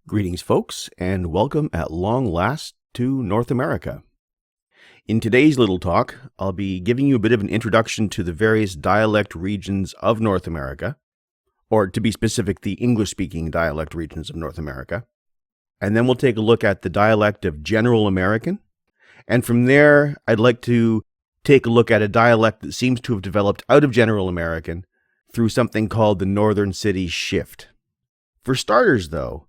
Greetings, folks, and welcome at long last to North America. In today's little talk, I'll be giving you a bit of an introduction to the various dialect regions of North America, or to be specific, the English-speaking dialect regions of North America. And then we'll take a look at the dialect of General American. And from there, I'd like to take a look at a dialect that seems to have developed out of General American through something called the Northern Cities Shift. For starters, though,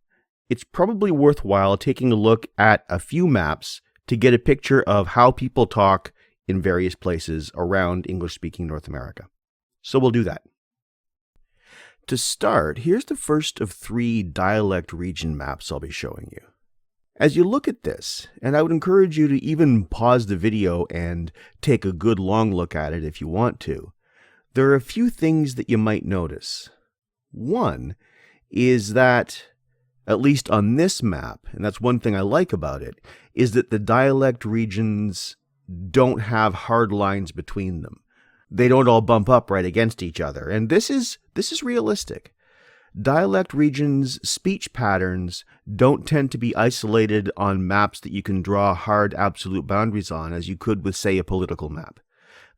it's probably worthwhile taking a look at a few maps to get a picture of how people talk in various places around English-speaking North America. So we'll do that. To start, here's the first of 3 dialect region maps I'll be showing you. As you look at this, and I would encourage you to even pause the video and take a good long look at it if you want to, there are a few things that you might notice. One is that, at least on this map, and that's one thing I like about it, is that the dialect regions don't have hard lines between them. They don't all bump up right against each other, and this is realistic. Dialect regions' speech patterns don't tend to be isolated on maps that you can draw hard absolute boundaries on, as you could with, say, a political map.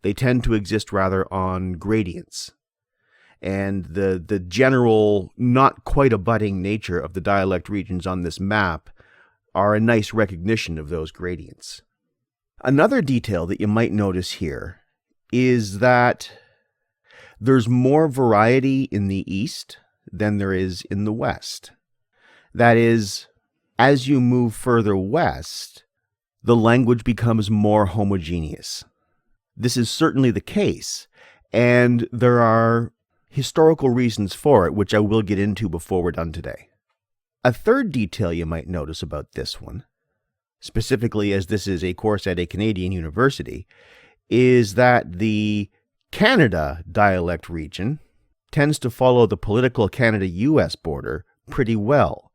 They tend to exist rather on gradients. And the general, not quite abutting nature of the dialect regions on this map are a nice recognition of those gradients. Another detail that you might notice here is that there's more variety in the East than there is in the West. That is, as you move further west, the language becomes more homogeneous. This is certainly the case, and there are historical reasons for it, which I will get into before we're done today. A third detail you might notice about this one, specifically as this is a course at a Canadian university, is that the Canada dialect region tends to follow the political Canada-US border pretty well.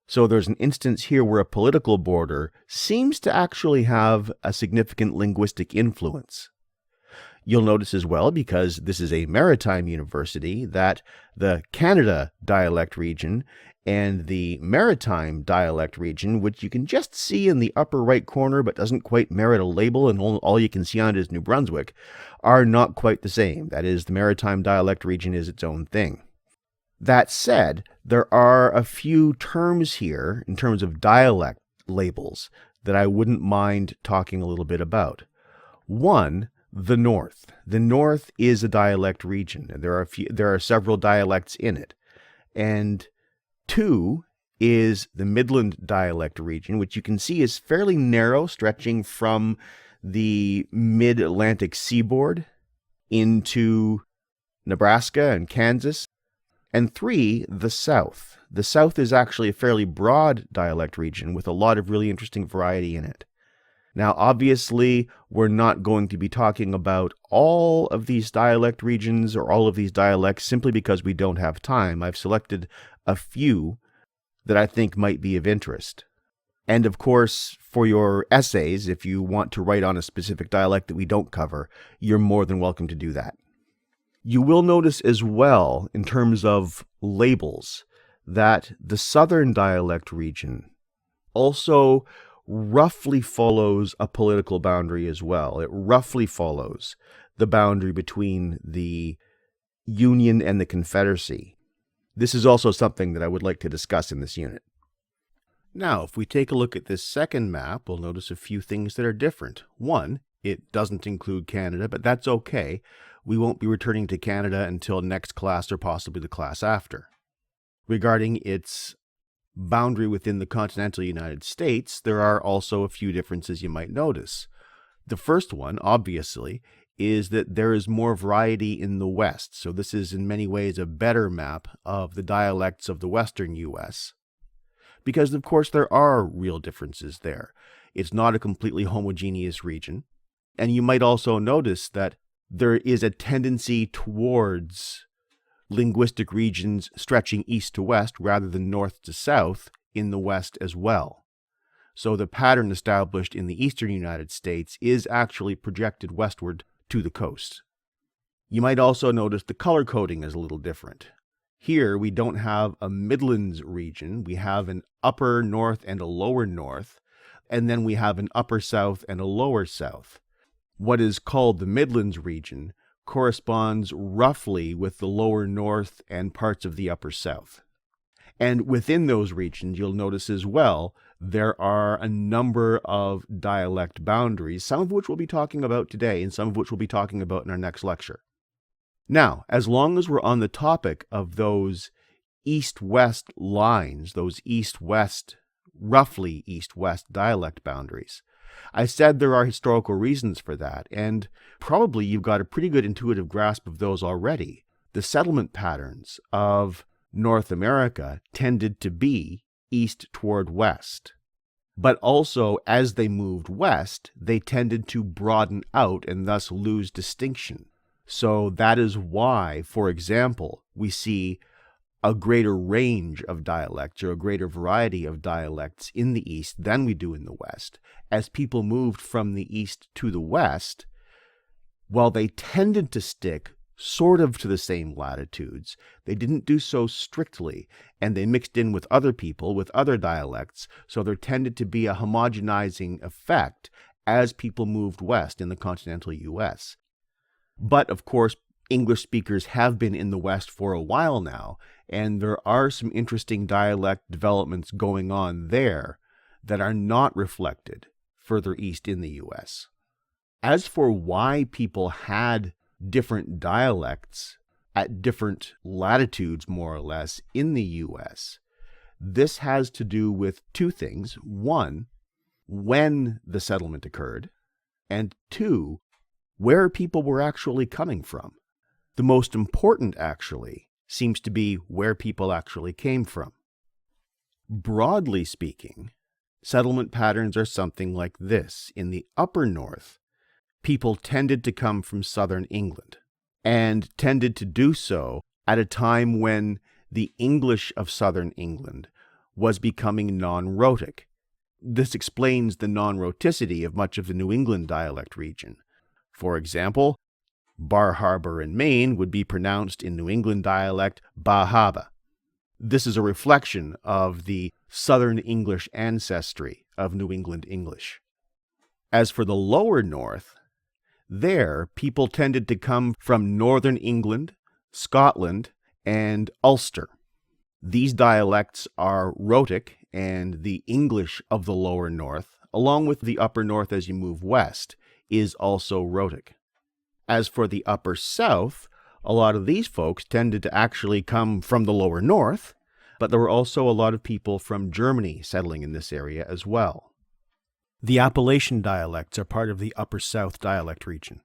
So there's an instance here where a political border seems to actually have a significant linguistic influence. You'll notice as well, because this is a maritime university, that the Canada dialect region and the maritime dialect region, which you can just see in the upper right corner but doesn't quite merit a label and all you can see on it is New Brunswick, are not quite the same. That is, the maritime dialect region is its own thing. That said, there are a few terms here in terms of dialect labels that I wouldn't mind talking a little bit about. One, the North. The North is a dialect region, and there are several dialects in it. And 2 is the Midland dialect region, which you can see is fairly narrow, stretching from the mid-Atlantic seaboard into Nebraska and Kansas. And 3, the South. The South is actually a fairly broad dialect region with a lot of really interesting variety in it. Now, obviously, we're not going to be talking about all of these dialect regions or all of these dialects simply because we don't have time. I've selected a few that I think might be of interest. And of course, for your essays, if you want to write on a specific dialect that we don't cover, you're more than welcome to do that. You will notice as well, in terms of labels, that the Southern dialect region also roughly follows a political boundary as well. It roughly follows the boundary between the Union and the Confederacy. This is also something that I would like to discuss in this unit. Now, if we take a look at this second map, we'll notice a few things that are different. One, it doesn't include Canada, but that's okay. We won't be returning to Canada until next class or possibly the class after. Regarding its boundary within the continental United States, there are also a few differences you might notice. The first one, obviously, is that there is more variety in the West. So this is in many ways a better map of the dialects of the Western U.S. because, of course, there are real differences there. It's not a completely homogeneous region. And you might also notice that there is a tendency towards linguistic regions stretching east to west rather than north to south in the West as well. So the pattern established in the eastern United States is actually projected westward to the coast. You might also notice the color coding is a little different. Here, we don't have a Midlands region. We have an upper north and a lower north, and then we have an upper south and a lower south. What is called the Midlands region corresponds roughly with the lower north and parts of the upper south. And within those regions, you'll notice as well, there are a number of dialect boundaries, some of which we'll be talking about today and some of which we'll be talking about in our next lecture. Now, as long as we're on the topic of those east-west lines, those roughly east-west dialect boundaries, I said there are historical reasons for that, and probably you've got a pretty good intuitive grasp of those already. The settlement patterns of North America tended to be east toward west. But also, as they moved west, they tended to broaden out and thus lose distinction. So that is why, for example, we see a greater range of dialects or a greater variety of dialects in the east than we do in the west. As people moved from the east to the west, while they tended to stick sort of to the same latitudes, they didn't do so strictly, and they mixed in with other people, with other dialects, so there tended to be a homogenizing effect as people moved west in the continental U.S. But, of course, English speakers have been in the West for a while now, and there are some interesting dialect developments going on there that are not reflected further east in the U.S. As for why people had different dialects at different latitudes, more or less, in the U.S., this has to do with two things. One, when the settlement occurred, and two, where people were actually coming from. The most important, actually, seems to be where people actually came from. Broadly speaking, settlement patterns are something like this. In the upper north, people tended to come from southern England, and tended to do so at a time when the English of southern England was becoming non-rhotic. This explains the non-rhoticity of much of the New England dialect region. For example, Bar Harbor in Maine would be pronounced in New England dialect Bar Harbor. This is a reflection of the Southern English ancestry of New England English. As for the lower north, there people tended to come from northern England, Scotland, and Ulster. These dialects are rhotic, and the English of the lower north, along with the upper north as you move west, is also rhotic. As for the upper south, a lot of these folks tended to actually come from the lower north, but there were also a lot of people from Germany settling in this area as well. The Appalachian dialects are part of the upper south dialect region.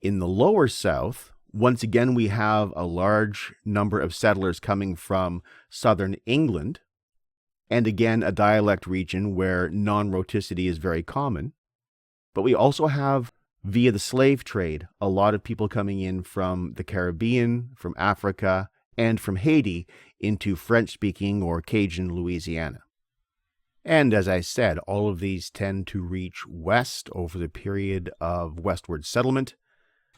In the lower south, once again we have a large number of settlers coming from southern England, and again a dialect region where non-rhoticity is very common. But we also have, via the slave trade, a lot of people coming in from the Caribbean, from Africa, and from Haiti into French-speaking or Cajun Louisiana. And as I said, all of these tend to reach west over the period of westward settlement,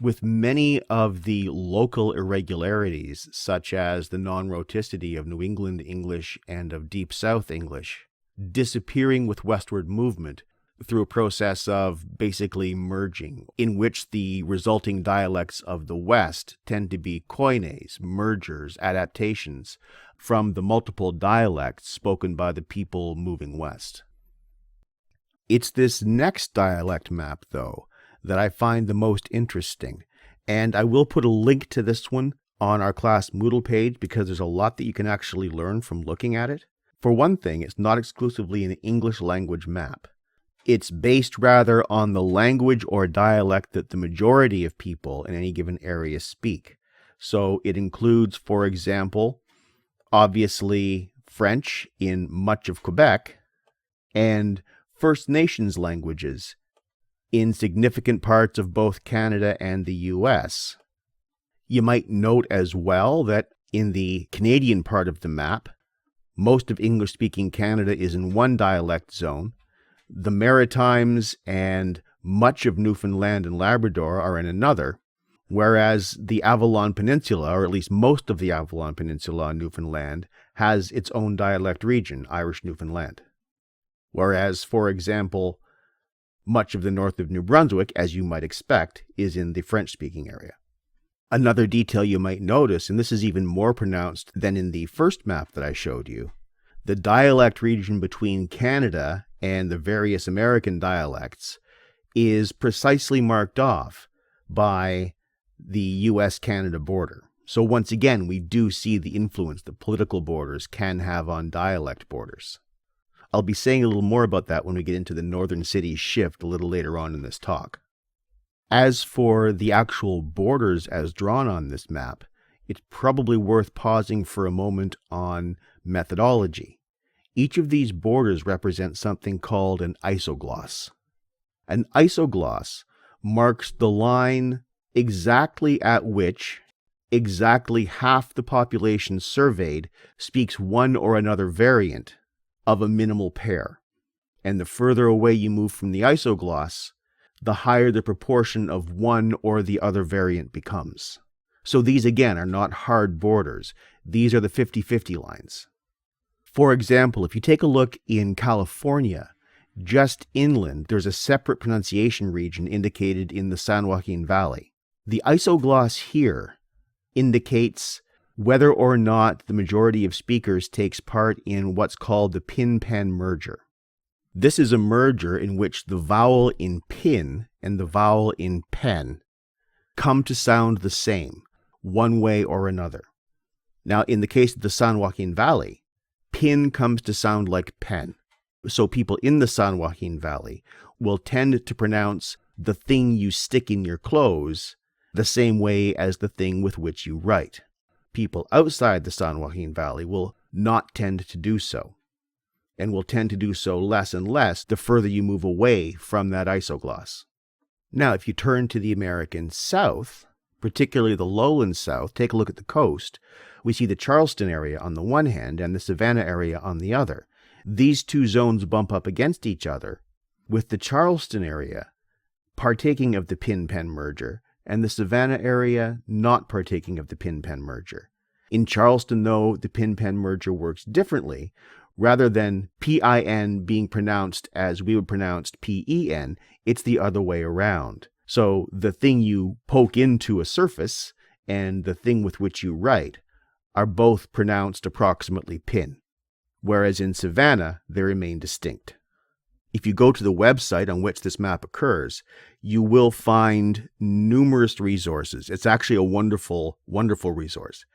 with many of the local irregularities, such as the non-rhoticity of New England English and of Deep South English, disappearing with westward movement through a process of basically merging, in which the resulting dialects of the West tend to be koines, mergers, adaptations from the multiple dialects spoken by the people moving west. It's this next dialect map, though, that I find the most interesting, and I will put a link to this one on our class Moodle page because there's a lot that you can actually learn from looking at it. For one thing, it's not exclusively an English language map. It's based rather on the language or dialect that the majority of people in any given area speak. So it includes, for example, obviously French in much of Quebec, and First Nations languages in significant parts of both Canada and the U.S. You might note as well that in the Canadian part of the map, most of English-speaking Canada is in one dialect zone. The Maritimes and much of Newfoundland and Labrador are in another. whereas the Avalon Peninsula, or at least most of the Avalon Peninsula in Newfoundland, has its own dialect region, Irish Newfoundland. Whereas, for example, much of the north of New Brunswick, as you might expect, is in the French-speaking area. Another detail you might notice, and this is even more pronounced than in the first map that I showed you, the dialect region between Canada and the various American dialects is precisely marked off by the US-Canada border. So once again, we do see the influence that political borders can have on dialect borders. I'll be saying a little more about that when we get into the northern cities shift a little later on in this talk. As for the actual borders as drawn on this map, it's probably worth pausing for a moment on methodology. Each of these borders represents something called an isogloss. An isogloss marks the line exactly at which exactly half the population surveyed speaks one or another variant of a minimal pair. And the further away you move from the isogloss, the higher the proportion of one or the other variant becomes. So these, again, are not hard borders. These are the 50-50 lines. For example, if you take a look in California, just inland, there's a separate pronunciation region indicated in the San Joaquin Valley. The isogloss here indicates whether or not the majority of speakers takes part in what's called the pin-pen merger. This is a merger in which the vowel in pin and the vowel in pen come to sound the same, one way or another. Now, in the case of the San Joaquin Valley, pin comes to sound like pen. So people in the San Joaquin Valley will tend to pronounce the thing you stick in your clothes the same way as the thing with which you write. People outside the San Joaquin Valley will not tend to do so, and will tend to do so less and less the further you move away from that isogloss. Now, if you turn to the American South, particularly the lowland South, take a look at the coast, we see the Charleston area on the one hand and the Savannah area on the other. These two zones bump up against each other, with the Charleston area partaking of the pin-pen merger, and the Savannah area not partaking of the pin-pen merger. In Charleston, though, the pin-pen merger works differently. Rather than P-I-N being pronounced as we would pronounce P-E-N, it's the other way around. So the thing you poke into a surface and the thing with which you write are both pronounced approximately pin, whereas in Savannah, they remain distinct. If you go to the website on which this map occurs, you will find numerous resources. It's actually a wonderful, wonderful resource.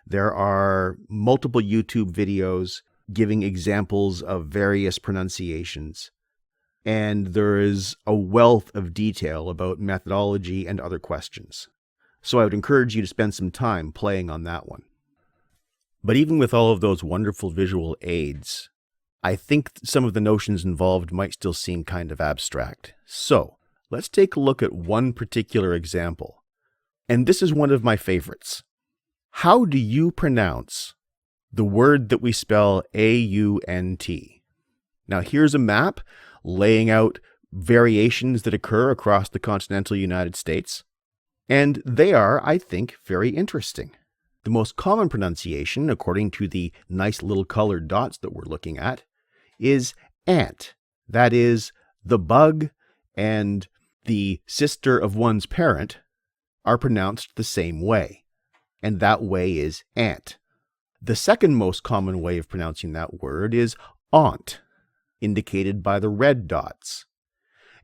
There are multiple YouTube videos giving examples of various pronunciations, and there is a wealth of detail about methodology and other questions. So I would encourage you to spend some time playing on that one. But even with all of those wonderful visual aids, I think some of the notions involved might still seem kind of abstract. So let's take a look at one particular example. And this is one of my favorites. How do you pronounce the word that we spell A-U-N-T? Now here's a map laying out variations that occur across the continental United States. And they are, I think, very interesting. The most common pronunciation, according to the nice little colored dots that we're looking at, is ant. That is, the bug and the sister of one's parent are pronounced the same way, and that way is ant. The second most common way of pronouncing that word is aunt, indicated by the red dots.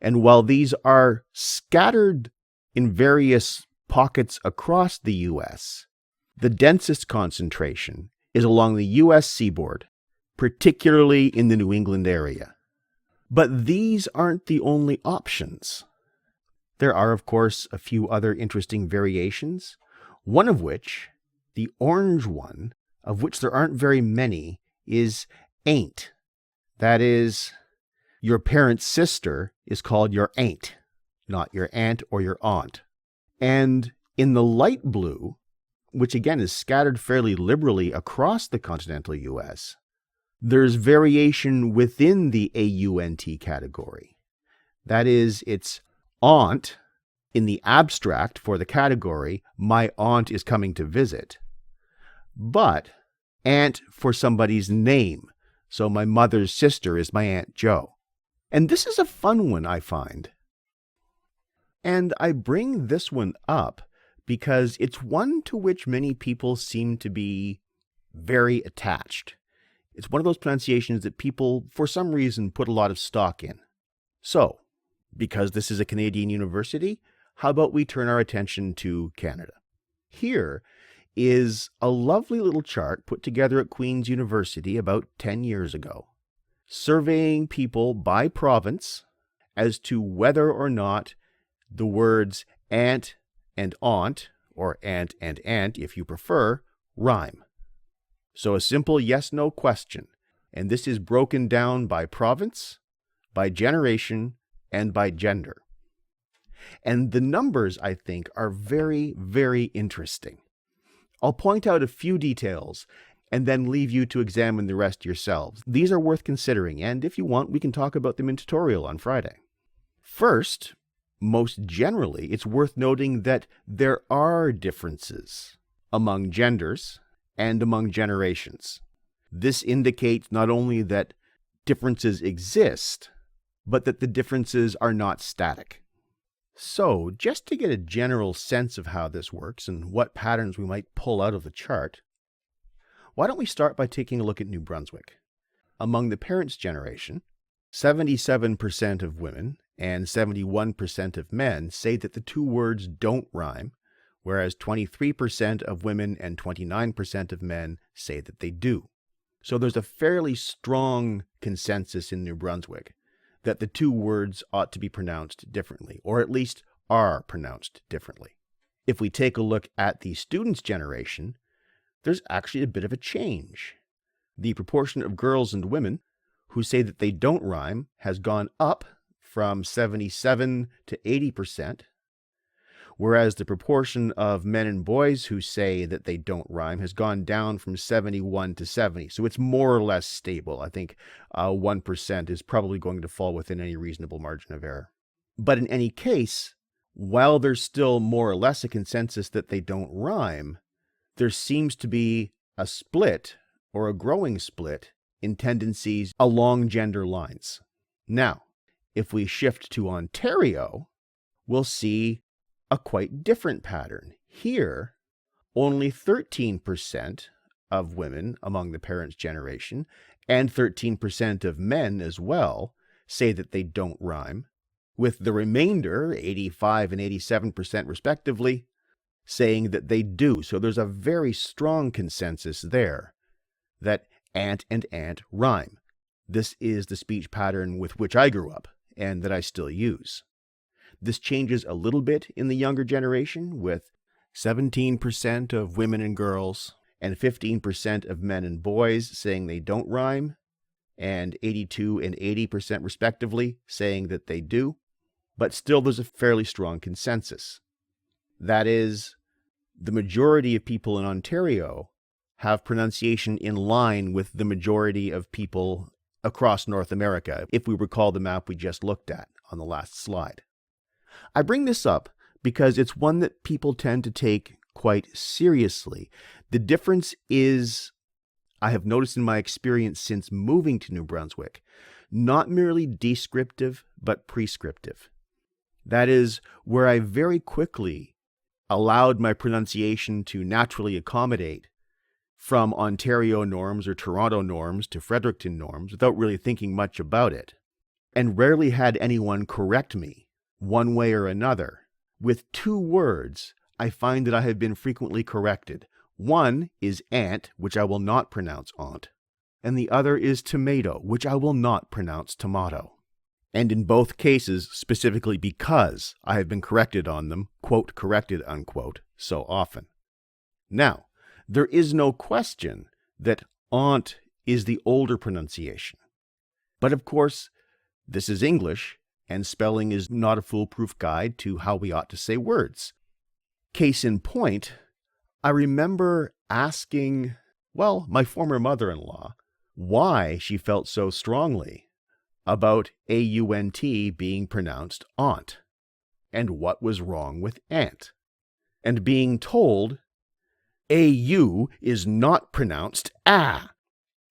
And while these are scattered in various pockets across the U.S., the densest concentration is along the U.S. seaboard, particularly in the New England area. But these aren't the only options. There are, of course, a few other interesting variations, one of which, the orange one, of which there aren't very many, is ain't. That is, your parent's sister is called your aunt, not your aunt or your aunt. And in the light blue, which again is scattered fairly liberally across the continental U.S., there's variation within the AUNT category. That is, it's aunt in the abstract for the category, my aunt is coming to visit, but aunt for somebody's name. So my mother's sister is my Aunt Jo. And this is a fun one, I find. And I bring this one up because it's one to which many people seem to be very attached. It's one of those pronunciations that people, for some reason, put a lot of stock in. So, because this is a Canadian university, how about we turn our attention to Canada? Here is a lovely little chart put together at Queen's University about 10 years ago, surveying people by province as to whether or not the words aunt and aunt, or aunt and aunt if you prefer, rhyme. So a simple yes-no question, and this is broken down by province, by generation, and by gender. And the numbers, I think, are very, very interesting. I'll point out a few details and then leave you to examine the rest yourselves. These are worth considering, and if you want, we can talk about them in tutorial on Friday. First, most generally, it's worth noting that there are differences among genders and among generations. This indicates not only that differences exist, but that the differences are not static. So, just to get a general sense of how this works and what patterns we might pull out of the chart, why don't we start by taking a look at New Brunswick? Among the parents' generation, 77% of women and 71% of men say that the two words don't rhyme, whereas 23% of women and 29% of men say that they do. So there's a fairly strong consensus in New Brunswick that the two words ought to be pronounced differently, or at least are pronounced differently. If we take a look at the students' generation, there's actually a bit of a change. The proportion of girls and women who say that they don't rhyme has gone up from 77 to 80%, whereas the proportion of men and boys who say that they don't rhyme has gone down from 71 to 70. So it's more or less stable. I think 1% is probably going to fall within any reasonable margin of error. But in any case, while there's still more or less a consensus that they don't rhyme, there seems to be a split, or a growing split, in tendencies along gender lines. Now, if we shift to Ontario, we'll see a quite different pattern. Here, only 13% of women among the parents' generation and 13% of men as well say that they don't rhyme, with the remainder, 85 and 87% respectively, saying that they do. So there's a very strong consensus there that aunt and aunt rhyme. This is the speech pattern with which I grew up and that I still use. This changes a little bit in the younger generation, with 17% of women and girls and 15% of men and boys saying they don't rhyme, and 82 and 80% respectively saying that they do. But still there's a fairly strong consensus. That is, the majority of people in Ontario have pronunciation in line with the majority of people across North America, if we recall the map we just looked at on the last slide. I bring this up because it's one that people tend to take quite seriously. The difference is, I have noticed in my experience since moving to New Brunswick, not merely descriptive, but prescriptive. That is, where I very quickly allowed my pronunciation to naturally accommodate from Ontario norms or Toronto norms to Fredericton norms without really thinking much about it, and rarely had anyone correct me one way or another. With two words, I find that I have been frequently corrected. One is aunt, which I will not pronounce aunt, and the other is tomato, which I will not pronounce tomato. And in both cases, specifically because I have been corrected on them, quote, corrected, unquote, so often. Now, there is no question that aunt is the older pronunciation. But of course, this is English, and spelling is not a foolproof guide to how we ought to say words. Case in point, I remember asking, my former mother-in-law, why she felt so strongly about AUNT being pronounced aunt. and what was wrong with ant, and being told AU is not pronounced ah.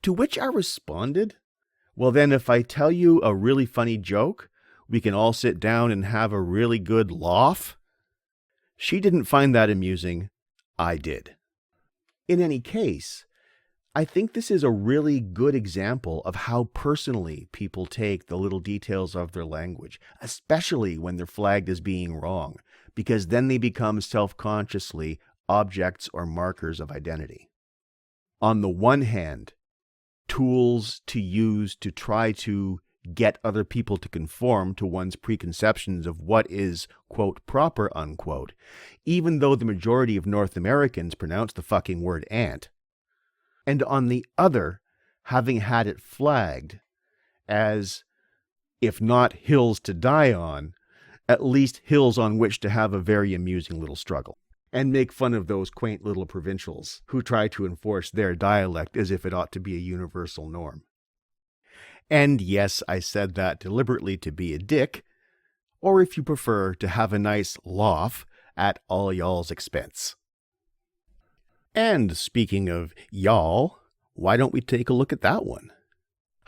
To which I responded, well then if I tell you a really funny joke, we can all sit down and have a really good laugh. She didn't find that amusing. I did. In any case, I think this is a really good example of how personally people take the little details of their language, especially when they're flagged as being wrong, because then they become self-consciously objects or markers of identity. On the one hand, tools to use to try to get other people to conform to one's preconceptions of what is, quote, proper, unquote, even though the majority of North Americans pronounce the fucking word ant. And on the other, having had it flagged as, if not hills to die on, at least hills on which to have a very amusing little struggle, and make fun of those quaint little provincials who try to enforce their dialect as if it ought to be a universal norm. And yes, I said that deliberately to be a dick, or if you prefer, to have a nice laugh at all y'all's expense. And speaking of y'all, why don't we take a look at that one?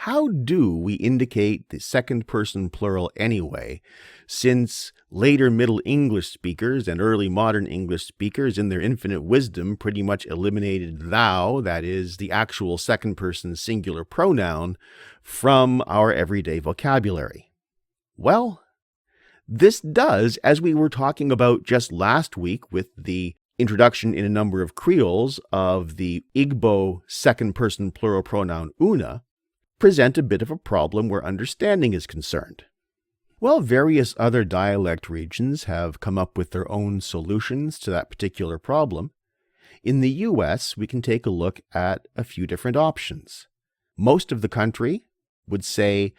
How do we indicate the second person plural anyway, since later Middle English speakers and early modern English speakers in their infinite wisdom pretty much eliminated thou, that is, the actual second person singular pronoun, from our everyday vocabulary? Well, this does, as we were talking about just last week with the introduction in a number of Creoles of the Igbo second person plural pronoun una, present a bit of a problem where understanding is concerned. Well, various other dialect regions have come up with their own solutions to that particular problem. In the US, we can take a look at a few different options. Most of the country would say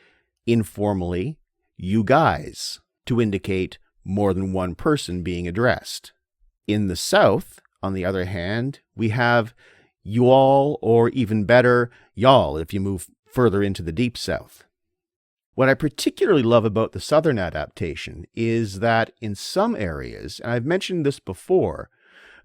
informally, you guys, to indicate more than one person being addressed. In the South, on the other hand, we have you all, or even better, y'all if you move further into the deep South. What I particularly love about the Southern adaptation is that in some areas, and I've mentioned this before,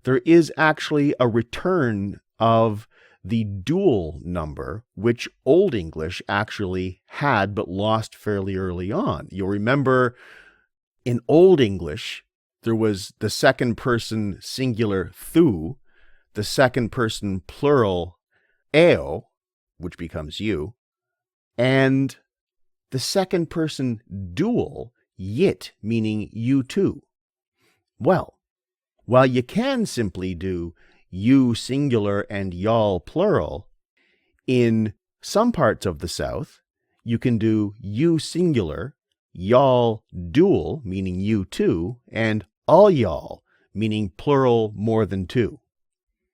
there is actually a return of the dual number, which Old English actually had but lost fairly early on. You'll remember in Old English, there was the second person singular thu, the second person plural eo, which becomes you, and the second person dual yit, meaning you too. Well, while you can simply do you singular and y'all plural, in some parts of the South, you can do you singular, y'all dual, meaning you two, and all y'all, meaning plural more than two.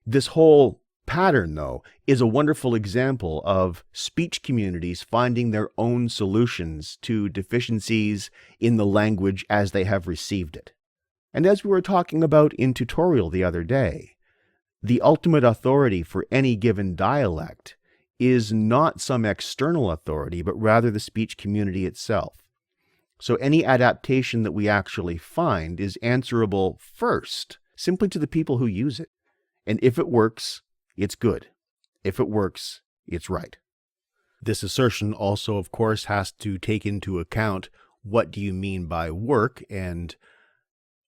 This whole pattern, though, is a wonderful example of speech communities finding their own solutions to deficiencies in the language as they have received it. And as we were talking about in tutorial the other day, the ultimate authority for any given dialect is not some external authority, but rather the speech community itself. So any adaptation that we actually find is answerable first, simply to the people who use it. And if it works, it's good. If it works, it's right. This assertion also, of course, has to take into account what do you mean by work and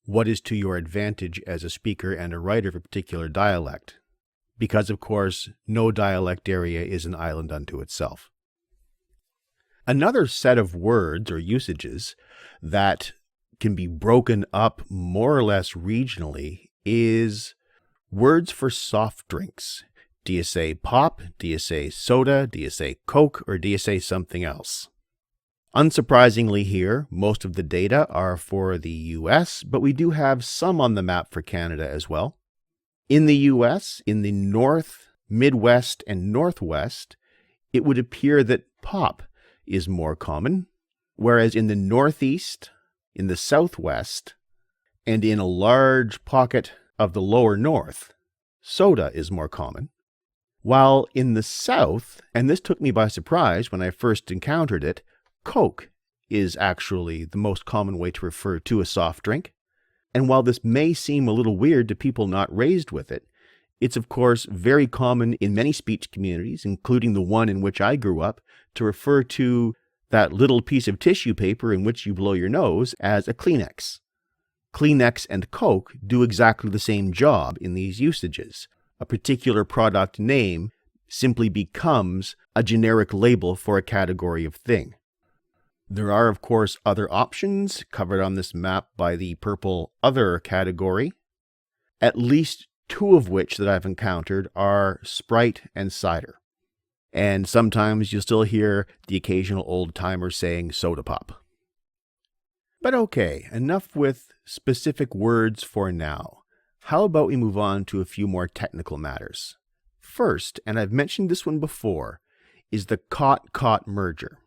what is to your advantage as a speaker and a writer of a particular dialect. Because, of course, no dialect area is an island unto itself. Another set of words or usages that can be broken up more or less regionally is words for soft drinks. Do you say pop? Do you say soda? Do you say Coke? Or do you say something else? Unsurprisingly here, most of the data are for the US, but we do have some on the map for Canada as well. In the US, in the North, Midwest, and Northwest, it would appear that pop is more common, whereas in the Northeast, in the Southwest, and in a large pocket of the lower North, soda is more common. While in the South, and this took me by surprise when I first encountered it, Coke is actually the most common way to refer to a soft drink. And while this may seem a little weird to people not raised with it, it's of course very common in many speech communities, including the one in which I grew up, to refer to that little piece of tissue paper in which you blow your nose as a Kleenex. Kleenex and Coke do exactly the same job in these usages. A particular product name simply becomes a generic label for a category of thing. There are, of course, other options covered on this map by the purple Other category, at least two of which that I've encountered are Sprite and cider. And sometimes you'll still hear the occasional old-timer saying soda pop. But okay, enough with specific words for now. How about we move on to a few more technical matters? First, and I've mentioned this one before, is the caught-caught merger,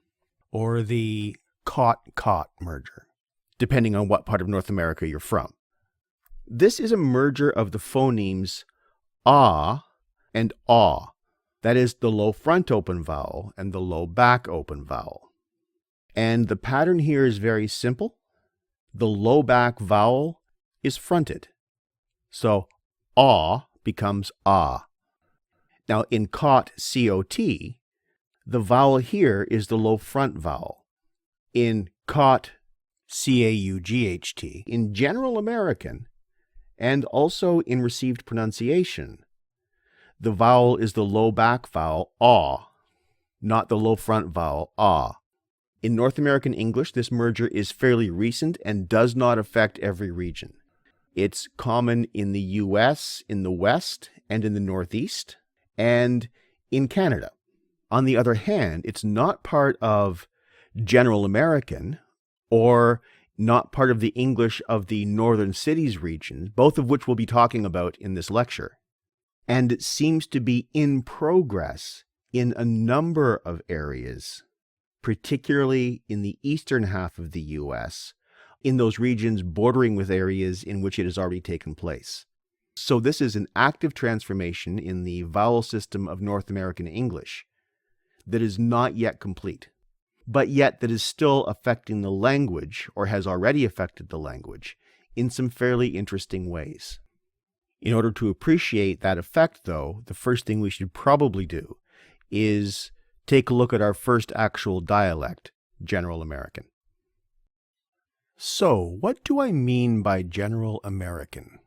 or the caught-caught merger, depending on what part of North America you're from. This is a merger of the phonemes ah and aw. That is the low front open vowel and the low back open vowel. And the pattern here is very simple. The low back vowel is fronted. So aw becomes ah. Now in caught, C-O-T, the vowel here is the low front vowel. In caught, C-A-U-G-H-T, in General American, and also in received pronunciation, the vowel is the low back vowel, aw, not the low front vowel, ah. In North American English, this merger is fairly recent and does not affect every region. It's common in the US, in the West, and in the Northeast, and in Canada. On the other hand, it's not part of General American or not part of the English of the Northern Cities region, both of which we'll be talking about in this lecture. And it seems to be in progress in a number of areas, particularly in the eastern half of the US, in those regions bordering with areas in which it has already taken place. So this is an active transformation in the vowel system of North American English that is not yet complete, but yet that is still affecting the language, or has already affected the language, in some fairly interesting ways. In order to appreciate that effect, though, the first thing we should probably do is take a look at our first actual dialect, General American. So, what do I mean by General American?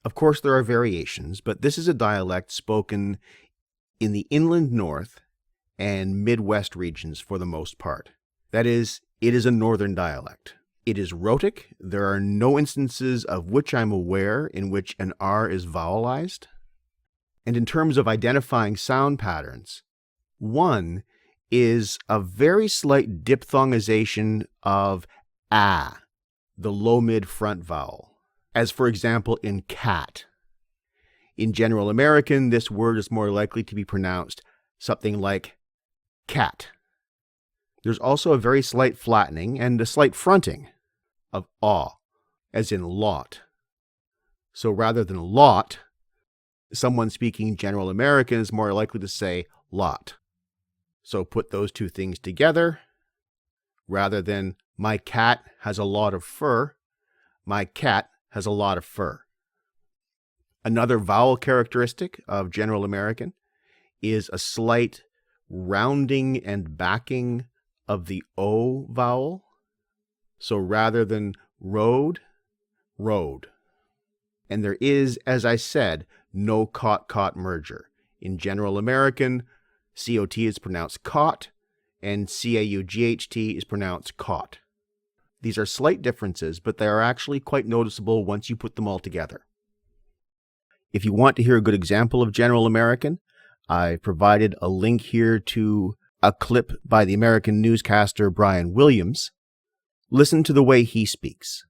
Of course, there are variations, but this is a dialect spoken in the inland north and Midwest regions for the most part. That is, it is a northern dialect. It is rhotic. There are no instances of which I'm aware in which an R is vowelized. And in terms of identifying sound patterns, one is a very slight diphthongization of a, the low-mid front vowel, as for example in cat. In General American, this word is more likely to be pronounced something like cat. There's also a very slight flattening and a slight fronting of aw, as in lot. So rather than lot, someone speaking General American is more likely to say lot. So put those two things together. Rather than my cat has a lot of fur, my cat has a lot of fur. Another vowel characteristic of General American is a slight rounding and backing of the O vowel. So rather than road, road. And there is, as I said, no caught-caught merger. In General American, C-O-T is pronounced caught, and C-A-U-G-H-T is pronounced caught. These are slight differences, but they are actually quite noticeable once you put them all together. If you want to hear a good example of General American, I've provided a link here to a clip by the American newscaster Brian Williams. Listen to the way he speaks.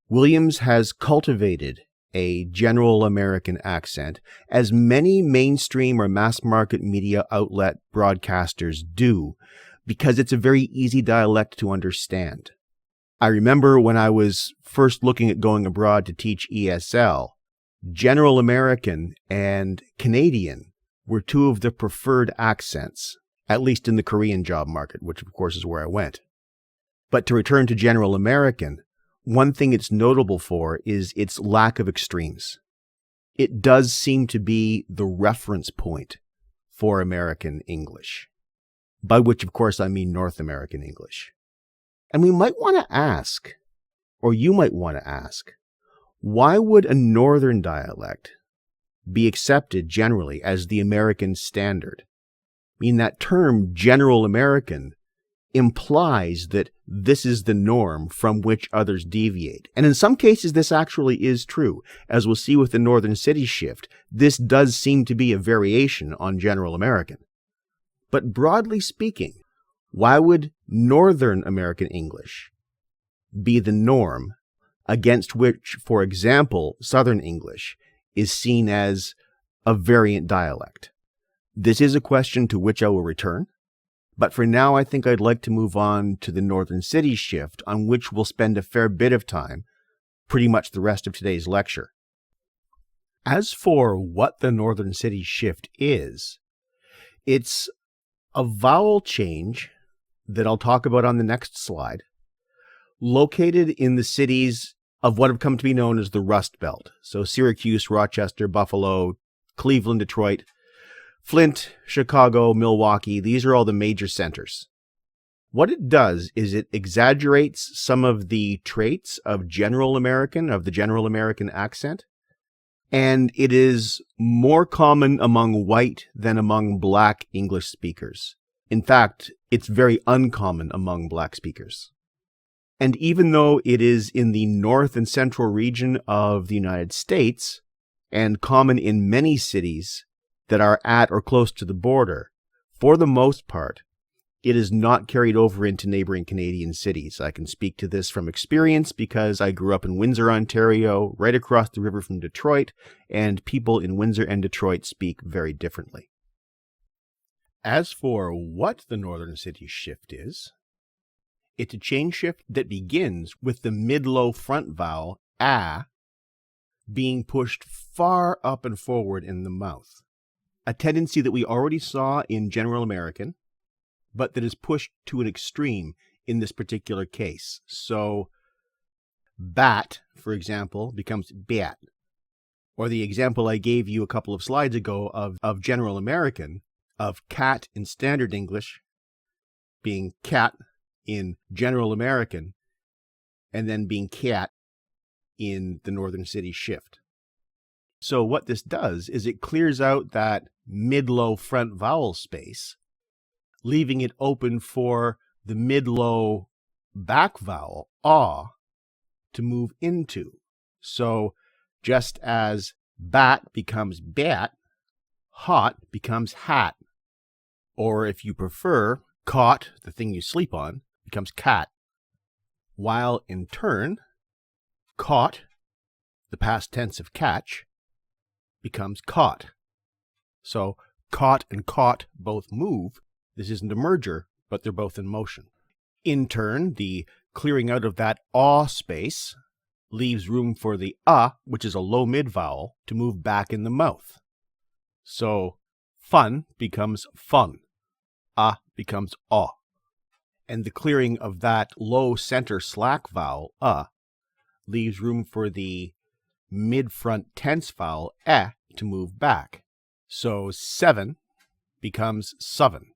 Williams has cultivated a General American accent, as many mainstream or mass market media outlet broadcasters do, because it's a very easy dialect to understand. I remember when I was first looking at going abroad to teach ESL, General American and Canadian were two of the preferred accents, at least in the Korean job market, which of course is where I went. But to return to General American, one thing it's notable for is its lack of extremes. It does seem to be the reference point for American English, by which, of course, I mean North American English. And we might want to ask, or you might want to ask, why would a Northern dialect be accepted generally as the American standard? I mean, that term, General American, implies that this is the norm from which others deviate. And in some cases, this actually is true. As we'll see with the Northern City shift, this does seem to be a variation on General American. But broadly speaking, why would Northern American English be the norm against which, for example, Southern English is seen as a variant dialect? This is a question to which I will return. But for now, I think I'd like to move on to the Northern City shift, on which we'll spend a fair bit of time, pretty much the rest of today's lecture. As for what the Northern City shift is, it's a vowel change that I'll talk about on the next slide, located in the cities of what have come to be known as the Rust Belt. So Syracuse, Rochester, Buffalo, Cleveland, Detroit, Flint, Chicago, Milwaukee, these are all the major centers. What it does is it exaggerates some of the traits of General American, of the General American accent, and it is more common among white than among black English speakers. In fact, it's very uncommon among black speakers. And even though it is in the north and central region of the United States, and common in many cities that are at or close to the border, for the most part, it is not carried over into neighboring Canadian cities. I can speak to this from experience because I grew up in Windsor, Ontario, right across the river from Detroit, and people in Windsor and Detroit speak very differently. As for what the Northern City shift is, it's a change shift that begins with the mid-low front vowel, a, being pushed far up and forward in the mouth. A tendency that we already saw in General American, but that is pushed to an extreme in this particular case. So, bat, for example, becomes bat. Or the example I gave you a couple of slides ago of General American, of cat in Standard English being cat in General American, and then being cat in the Northern City shift. So what this does is it clears out that mid-low front vowel space, leaving it open for the mid-low back vowel, ah, to move into. So just as bat becomes bat, hot becomes hat. Or if you prefer, cot, the thing you sleep on, becomes cat. While in turn, caught, the past tense of catch, becomes caught. So caught and caught both move. This isn't a merger, but they're both in motion. In turn, the clearing out of that ah space leaves room for the which is a low mid vowel, to move back in the mouth. So fun becomes fun. Becomes aw. And the clearing of that low center slack vowel, leaves room for the mid-front tense vowel, to move back. So seven becomes seven.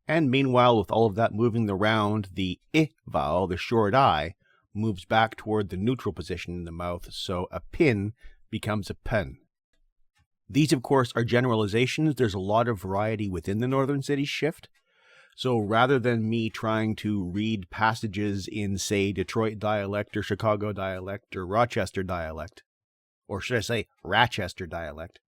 And meanwhile, with all of that moving around, the I vowel, the short I, moves back toward the neutral position in the mouth, so a pin becomes a pen. These, of course, are generalizations. There's a lot of variety within the Northern City shift. So rather than me trying to read passages in, say, Detroit dialect or Chicago dialect or Rochester dialect, or should I say Rochester dialect,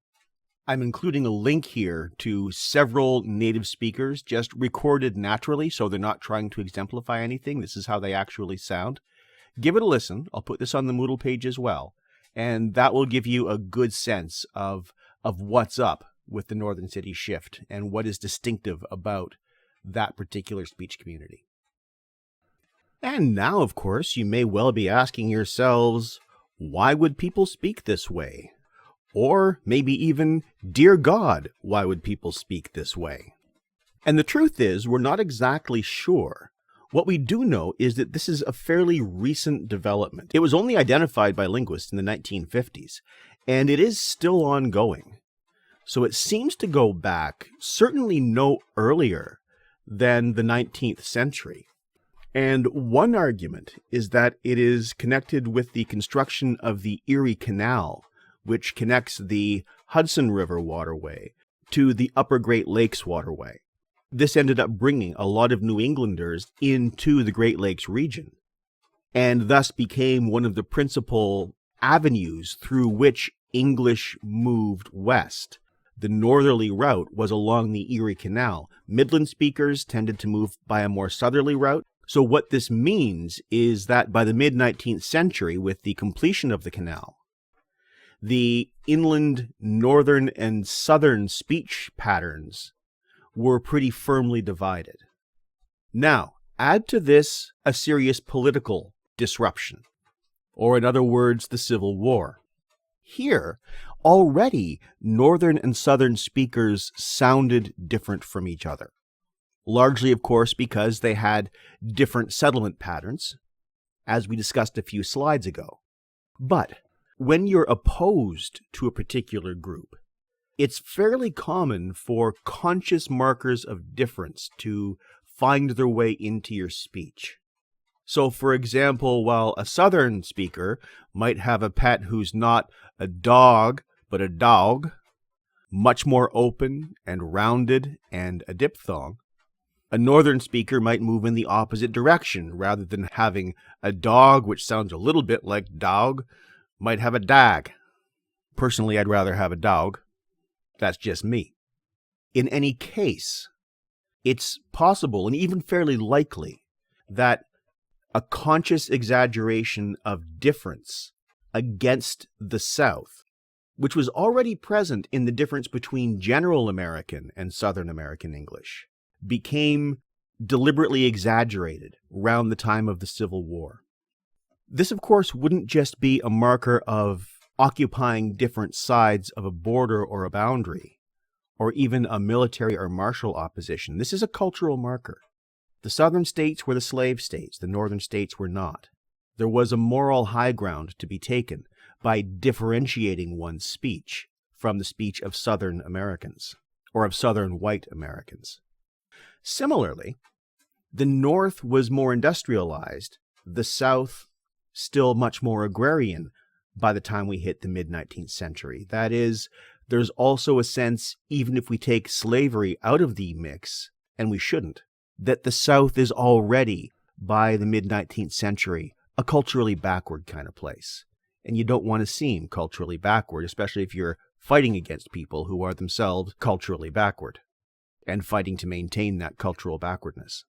I'm including a link here to several native speakers just recorded naturally, so they're not trying to exemplify anything. This is how they actually sound. Give it a listen. I'll put this on the Moodle page as well, and that will give you a good sense of what's up with the Northern City shift and what is distinctive about that particular speech community. And now, of course, you may well be asking yourselves, why would people speak this way? Or maybe even, dear God, why would people speak this way? And the truth is, we're not exactly sure. What we do know is that this is a fairly recent development. It was only identified by linguists in the 1950s, and it is still ongoing. So it seems to go back certainly no earlier than the 19th century. And one argument is that it is connected with the construction of the Erie Canal, which connects the Hudson River waterway to the Upper Great Lakes waterway. This ended up bringing a lot of New Englanders into the Great Lakes region, and thus became one of the principal avenues through which English moved west. The northerly route was along the Erie Canal. Midland speakers tended to move by a more southerly route. So what this means is that by the mid-19th century, with the completion of the canal, the inland northern and southern speech patterns were pretty firmly divided. Now, add to this a serious political disruption, or in other words, the Civil War. Here, already northern and southern speakers sounded different from each other, largely, of course, because they had different settlement patterns, as we discussed a few slides ago. But when you're opposed to a particular group, it's fairly common for conscious markers of difference to find their way into your speech. So, for example, while a southern speaker might have a pet who's not a dog, but a dog, much more open and rounded and a diphthong, a northern speaker might move in the opposite direction. Rather than having a dog, which sounds a little bit like dog, might have a dag. Personally, I'd rather have a dog. That's just me. In any case, it's possible and even fairly likely that a conscious exaggeration of difference against the South, which was already present in the difference between General American and Southern American English, became deliberately exaggerated around the time of the Civil War. This, of course, wouldn't just be a marker of occupying different sides of a border or a boundary, or even a military or martial opposition. This is a cultural marker. The southern states were the slave states, the northern states were not. There was a moral high ground to be taken by differentiating one's speech from the speech of Southern Americans, or of Southern white Americans. Similarly, the North was more industrialized, the South still much more agrarian by the time we hit the mid-19th century. That is, there's also a sense, even if we take slavery out of the mix, and we shouldn't, that the South is already, by the mid-19th century, a culturally backward kind of place. And you don't want to seem culturally backward, especially if you're fighting against people who are themselves culturally backward, and fighting to maintain that cultural backwardness.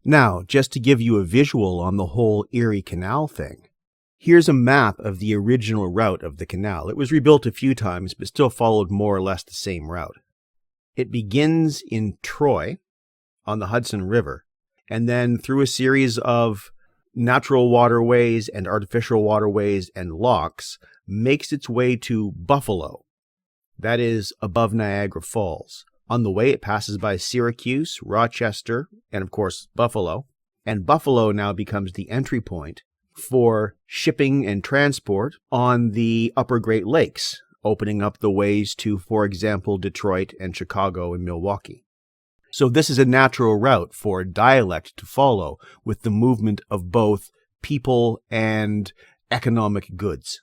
Now, just to give you a visual on the whole Erie Canal thing, here's a map of the original route of the canal. It was rebuilt a few times, but still followed more or less the same route. It begins in Troy, on the Hudson River, and then through a series of natural waterways and artificial waterways and locks, makes its way to Buffalo. That is above Niagara Falls. On the way, it passes by Syracuse, Rochester, and of course, Buffalo. And Buffalo now becomes the entry point for shipping and transport on the upper Great Lakes, opening up the ways to, for example, Detroit and Chicago and Milwaukee. So this is a natural route for dialect to follow with the movement of both people and economic goods.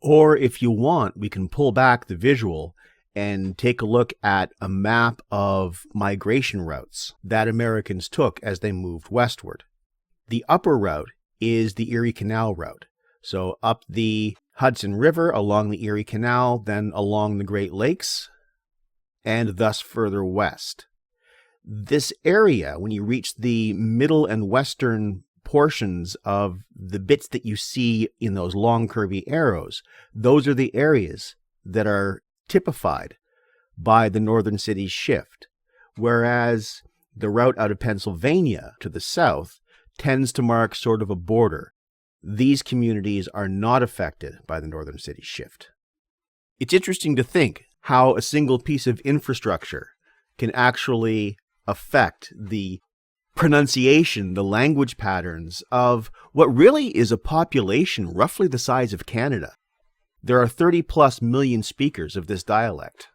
Or if you want, we can pull back the visual and take a look at a map of migration routes that Americans took as they moved westward. The upper route is the Erie Canal route. So up the Hudson River, along the Erie Canal, then along the Great Lakes, and thus further west. This area, when you reach the middle and western portions of the bits that you see in those long curvy arrows, those are the areas that are typified by the northern cities shift, whereas the route out of Pennsylvania to the south tends to mark sort of a border. These communities are not affected by the northern city shift. It's interesting to think how a single piece of infrastructure can actually affect the pronunciation, the language patterns of what really is a population roughly the size of Canada. There are 30 plus million speakers of this dialect.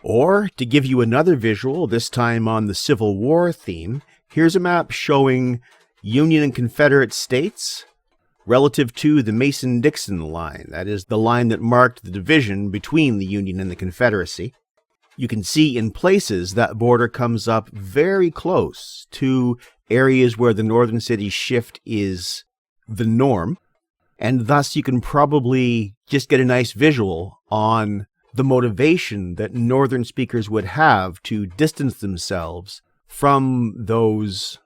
Or, to give you another visual, this time on the Civil War theme, here's a map showing Union and Confederate states relative to the Mason-Dixon line. That is the line that marked the division between the Union and the Confederacy. You can see in places that border comes up very close to areas where the northern cities shift is the norm, and thus you can probably just get a nice visual on the motivation that northern speakers would have to distance themselves from those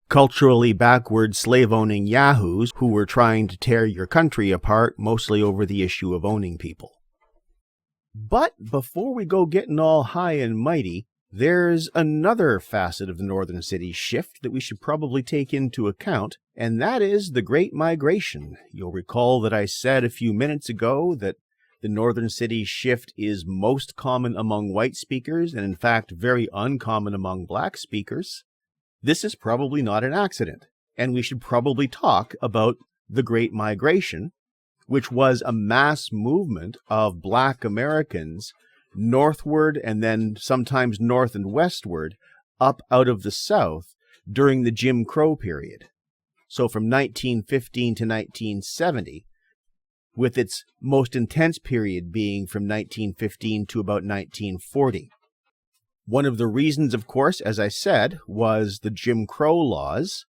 culturally backward slave-owning yahoos who were trying to tear your country apart, mostly over the issue of owning people. But before we go getting all high and mighty, there's another facet of the northern cities shift that we should probably take into account, and that is the Great Migration. You'll recall that I said a few minutes ago that the northern cities shift is most common among white speakers, and in fact very uncommon among black speakers. This is probably not an accident, and we should probably talk about the Great Migration, which was a mass movement of black Americans northward and then sometimes north and westward up out of the South during the Jim Crow period. So from 1915 to 1970, with its most intense period being from 1915 to about 1940. One of the reasons, of course, as I said, was the Jim Crow laws.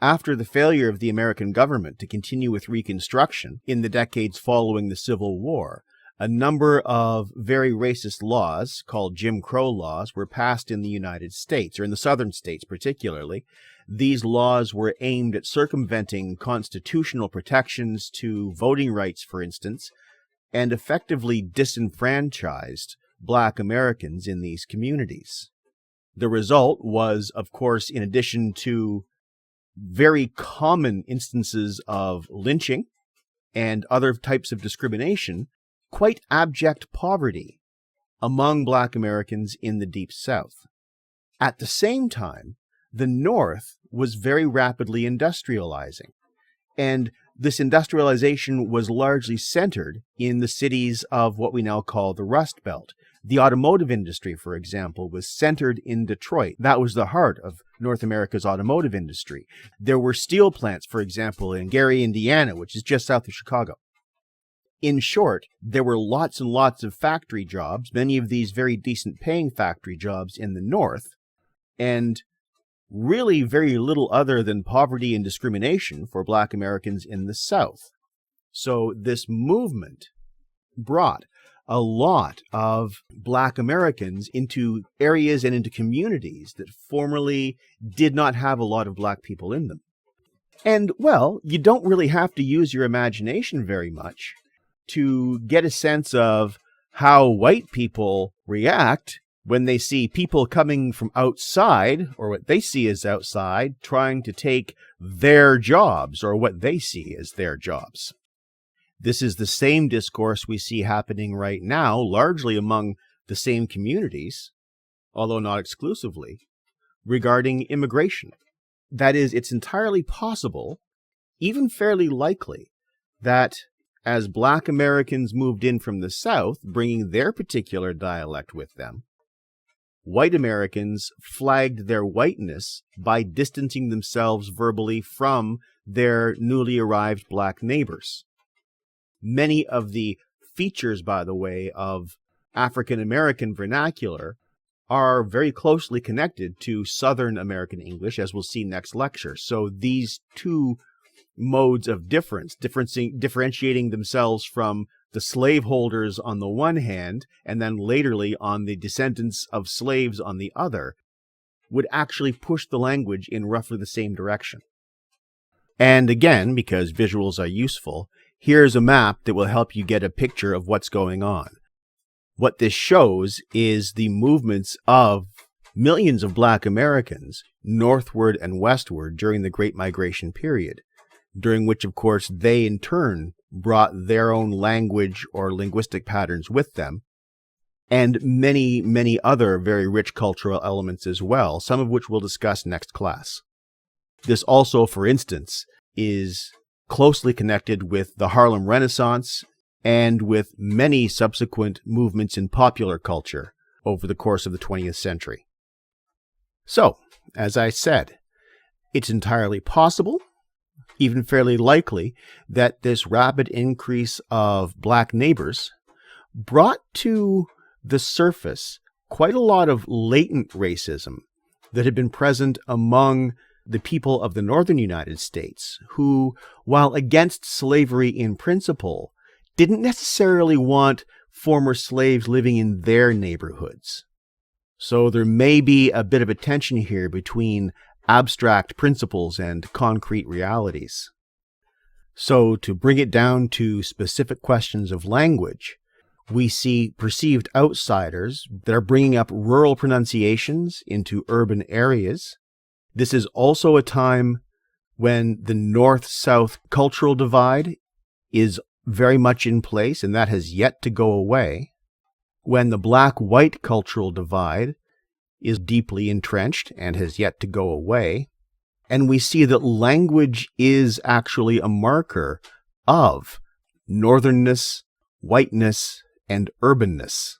After the failure of the American government to continue with Reconstruction in the decades following the Civil War, a number of very racist laws, called Jim Crow laws, were passed in the United States, or in the southern states particularly. These laws were aimed at circumventing constitutional protections to voting rights, for instance, and effectively disenfranchised black Americans in these communities. The result was, of course, in addition to very common instances of lynching and other types of discrimination, quite abject poverty among black Americans in the Deep South. At the same time, the North was very rapidly industrializing, and this industrialization was largely centered in the cities of what we now call the Rust Belt. The automotive industry, for example, was centered in Detroit. That was the heart of North America's automotive industry. There were steel plants, for example, in Gary, Indiana, which is just south of Chicago. In short, there were lots and lots of factory jobs, many of these very decent paying factory jobs in the North, and really very little other than poverty and discrimination for black Americans in the South. So this movement brought a lot of black Americans into areas and into communities that formerly did not have a lot of black people in them. And, well, you don't really have to use your imagination very much to get a sense of how white people react when they see people coming from outside, or what they see as outside, trying to take their jobs, or what they see as their jobs. This is the same discourse we see happening right now, largely among the same communities, although not exclusively, regarding immigration. That is, it's entirely possible, even fairly likely, that as black Americans moved in from the South, bringing their particular dialect with them, white Americans flagged their whiteness by distancing themselves verbally from their newly arrived black neighbors. Many of the features, by the way, of African American vernacular are very closely connected to Southern American English, as we'll see next lecture. So these two modes of differentiating themselves from the slaveholders on the one hand, and then laterly on the descendants of slaves on the other, would actually push the language in roughly the same direction. And again, because visuals are useful, here's a map that will help you get a picture of what's going on. What this shows is the movements of millions of black Americans northward and westward during the Great Migration period, during which, of course, they in turn brought their own language or linguistic patterns with them. and many, many other very rich cultural elements as well, some of which we'll discuss next class. This also, for instance, is closely connected with the Harlem Renaissance and with many subsequent movements in popular culture over the course of the 20th century. So, as I said, it's entirely possible, even fairly likely, that this rapid increase of black neighbors brought to the surface quite a lot of latent racism that had been present among the people of the northern United States, who, while against slavery in principle, didn't necessarily want former slaves living in their neighborhoods. So there may be a bit of a tension here between abstract principles and concrete realities. So to bring it down to specific questions of language, we see perceived outsiders that are bringing up rural pronunciations into urban areas. This is also a time when the north-south cultural divide is very much in place, and that has yet to go away. When the black-white cultural divide is deeply entrenched and has yet to go away. And we see that language is actually a marker of northernness, whiteness, and urbanness.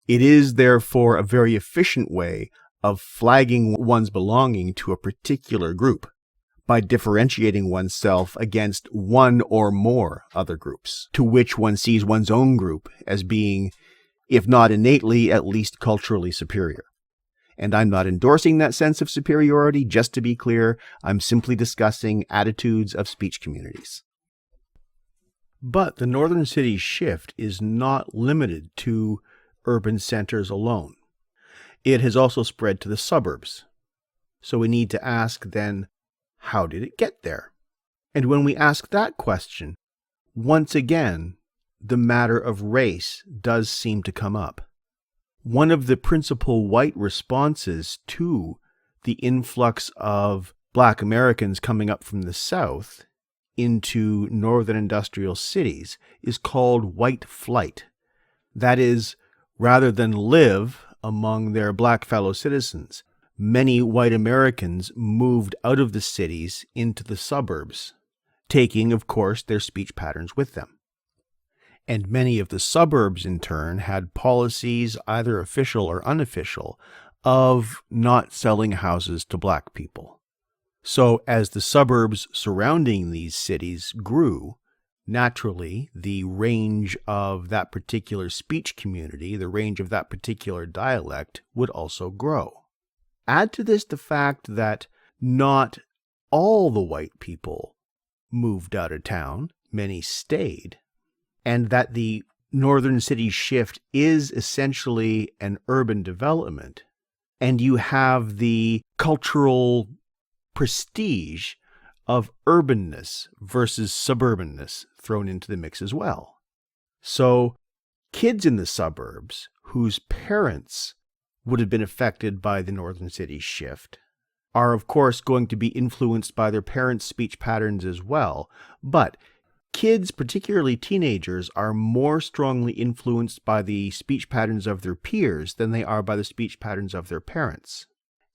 It is therefore a very efficient way of flagging one's belonging to a particular group by differentiating oneself against one or more other groups, to which one sees one's own group as being, if not innately, at least culturally superior. And I'm not endorsing that sense of superiority, just to be clear. I'm simply discussing attitudes of speech communities. But the northern city shift is not limited to urban centers alone. It has also spread to the suburbs. So we need to ask then, how did it get there? And when we ask that question, once again, the matter of race does seem to come up. One of the principal white responses to the influx of Black Americans coming up from the South into northern industrial cities is called white flight. That is, rather than live among their black fellow citizens, many white Americans moved out of the cities into the suburbs, taking, of course, their speech patterns with them. And many of the suburbs, in turn, had policies, either official or unofficial, of not selling houses to black people. So as the suburbs surrounding these cities grew, naturally, the range of that particular speech community, the range of that particular dialect, would also grow. Add to this the fact that not all the white people moved out of town, many stayed, and that the northern city shift is essentially an urban development, and you have the cultural prestige of urbanness versus suburbanness thrown into the mix as well. So kids in the suburbs whose parents would have been affected by the northern city shift are, of course, going to be influenced by their parents' speech patterns as well, but kids, particularly teenagers, are more strongly influenced by the speech patterns of their peers than they are by the speech patterns of their parents.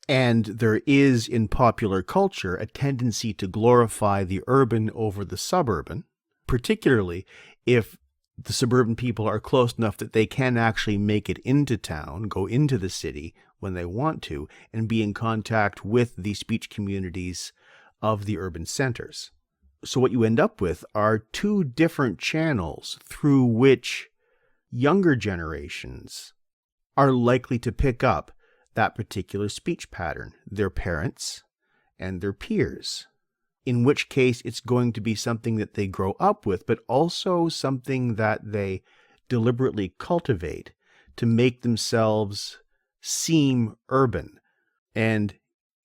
And there is, in popular culture, a tendency to glorify the urban over the suburban, particularly if the suburban people are close enough that they can actually make it into town, go into the city when they want to, and be in contact with the speech communities of the urban centers. So what you end up with are two different channels through which younger generations are likely to pick up that particular speech pattern, their parents and their peers, in which case it's going to be something that they grow up with, but also something that they deliberately cultivate to make themselves seem urban. And,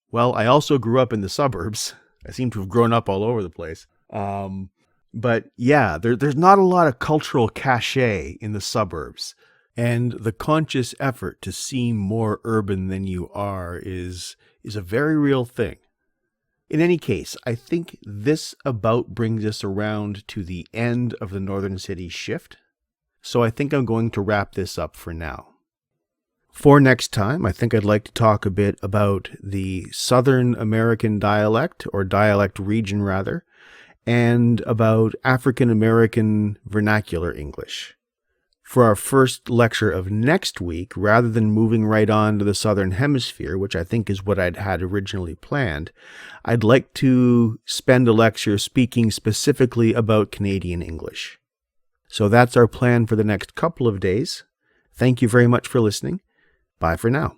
well, I also grew up in the suburbs. I seem to have grown up all over the place. But yeah, there's not a lot of cultural cachet in the suburbs. And the conscious effort to seem more urban than you are is a very real thing. In any case, I think this about brings us around to the end of the northern city shift. so I think I'm going to wrap this up for now. For next time, I think I'd like to talk a bit about the Southern American dialect, or dialect region rather, and about African American vernacular English. For our first lecture of next week, rather than moving right on to the Southern Hemisphere, which I think is what I'd had originally planned, I'd like to spend a lecture speaking specifically about Canadian English. So that's our plan for the next couple of days. Thank you very much for listening. Bye for now.